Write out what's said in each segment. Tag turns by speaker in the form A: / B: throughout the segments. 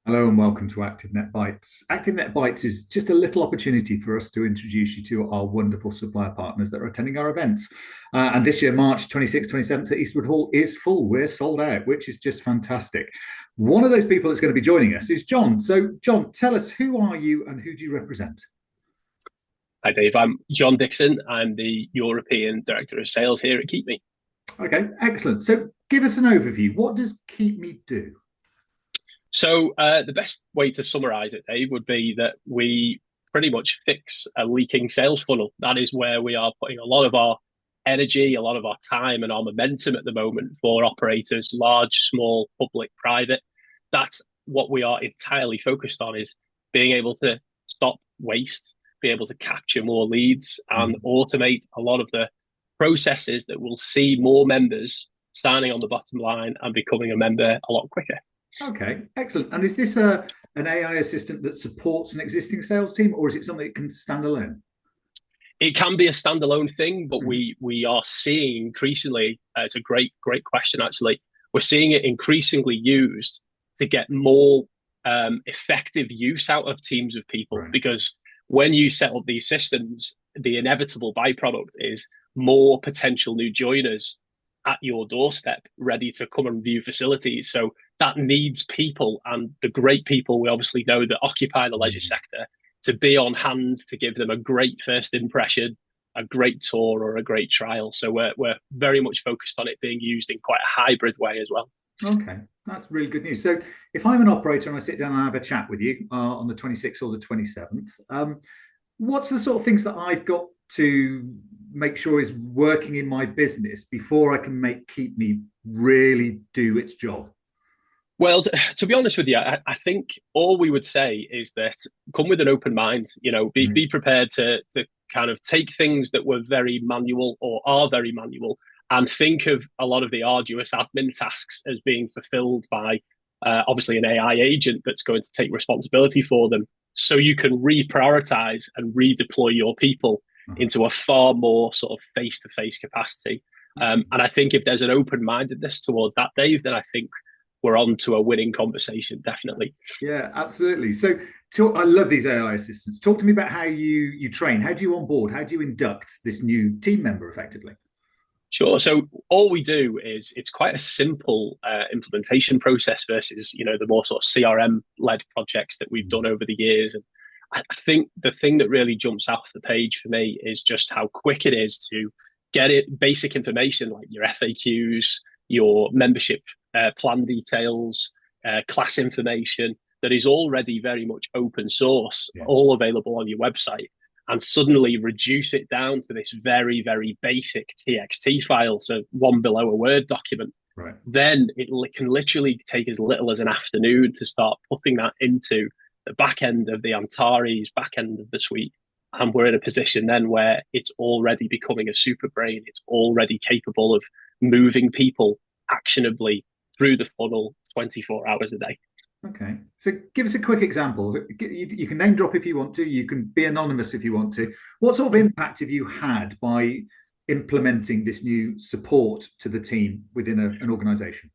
A: Hello and welcome to ActiveNet Bytes. ActiveNet Bytes is just a little opportunity for us to introduce you to our wonderful supplier partners that are attending our events. And this year, March 26th, 27th at Eastwood Hall is full. We're sold out, which is just fantastic. One of those people that's going to be joining us is John. So, John, tell us, who are you and who do you represent?
B: Hi, Dave. I'm John Dixon. I'm the European Director of Sales here at Keepme.
A: Okay, excellent. So, give us an overview. What does Keepme do?
B: The best way to summarize it, Dave, would be that we pretty much fix a leaking sales funnel. That is where we are putting a lot of our energy, a lot of our time, and our momentum at the moment for operators, large, small, public, private. That's what we are entirely focused on, is being able to stop waste, be able to capture more leads, and
A: Mhm.
B: automate a lot of the processes that will see more members signing on the bottom line and becoming a member a lot quicker.
A: Okay, excellent. And is this an AI assistant that supports an existing sales team, or is it something that can stand alone?
B: It can be a standalone thing, but
A: Mhm.
B: we are seeing increasingly. It's a great question actually. We're seeing it increasingly used to get more effective use out of teams of people,
A: Right.
B: because when you set up these systems, the inevitable byproduct is more potential new joiners at your doorstep, ready to come and view facilities. So that needs people, and the great people we obviously know that occupy the leisure
A: Mhm.
B: sector, to be on hand to give them a great first impression, a great tour, or a great trial. So we're very much focused on it being used in quite a hybrid way as well.
A: Okay, that's really good news. So, if I'm an operator and I sit down and have a chat with you on the 26th or the 27th, what's the sort of things that I've got to make sure is working in my business before I can make Keep Me really do its job?
B: Well, to be honest with you, I think all we would say is that come with an open mind. You know, be
A: Mhm.
B: prepared to kind of take things that were very manual or are very manual, and think of a lot of the arduous admin tasks as being fulfilled by obviously an AI agent that's going to take responsibility for them. So you can reprioritize and redeploy your people
A: Uh-huh.
B: into a far more sort of face to face capacity.
A: Okay.
B: And I think if there's an open mindedness towards that, Dave, then I think we're on to a winning conversation, definitely.
A: Yeah, absolutely. So, I love these AI assistants. Talk to me about how you train. How do you onboard? How do you induct this new team member effectively?
B: Sure. So all we do is it's quite a simple implementation process versus the more sort of CRM led projects that we've done over the years. And I think the thing that really jumps off the page for me is just how quick it is to get it basic information like your FAQs, your membership plan details, class information that is already very much open source,
A: Yeah.
B: all available on your website, and suddenly reduce it down to this very, very basic TXT file, so one below a Word document.
A: Right.
B: Then it can literally take as little as an afternoon to start putting that into the back end of the Antares, back end of the suite. And we're in a position then where it's already becoming a super brain. It's already capable of moving people actionably through the funnel 24 hours a day.
A: Okay. So give us a quick example. You can name drop if you want to. You can be anonymous if you want to. What sort of impact have you had by implementing this new support to the team within an organization?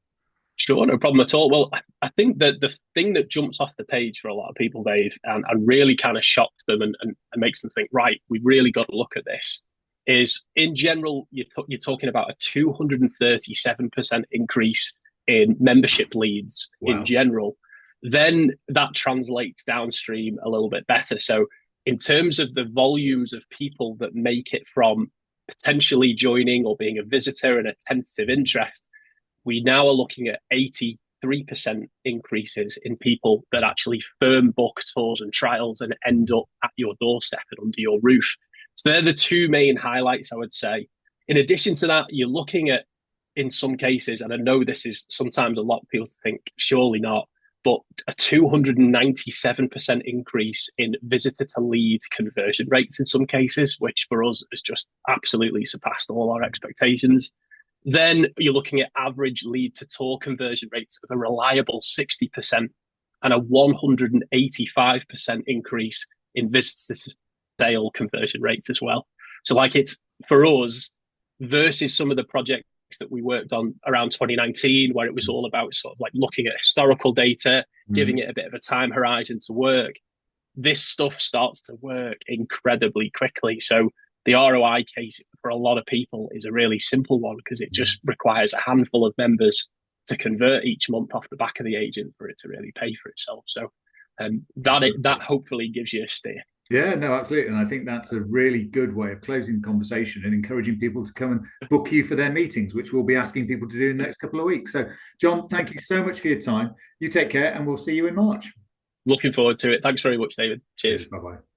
B: Sure, no problem at all. Well, I think that the thing that jumps off the page for a lot of people, Dave, and really kind of shocks them and makes them think, right, we've really got to look at this, is in general, you're talking about a 237% increase in membership leads in
A: Wow.
B: general. Then that translates downstream a little bit better. So, in terms of the volumes of people that make it from potentially joining or being a visitor and a tentative interest, we now are looking at 83% increases in people that actually firm book tours and trials and end up at your doorstep and under your roof. So they're the two main highlights, I would say. In addition to that, you're looking at, in some cases, and I know this is sometimes a lot of people think, surely not, but a 297% increase in visitor to lead conversion rates in some cases, which for us has just absolutely surpassed all our expectations. Then you're looking at average lead to tour conversion rates of a reliable 60% and a 185% increase in visitor to sale conversion rates as well. So, like, it's for us versus some of the projects that we worked on around 2019, where it was all about sort of like looking at historical data, giving it a bit of a time horizon to work. This stuff starts to work incredibly quickly. So the ROI case for a lot of people is a really simple one because it just requires a handful of members to convert each month off the back of the agent for it to really pay for itself. So that hopefully gives you a steer.
A: Yeah, no, absolutely. And I think that's a really good way of closing the conversation and encouraging people to come and book you for their meetings, which we'll be asking people to do in the next couple of weeks. So, John, thank you so much for your time. You take care, and we'll see you in March.
B: Looking forward to it. Thanks very much, David. Cheers.
A: Bye-bye.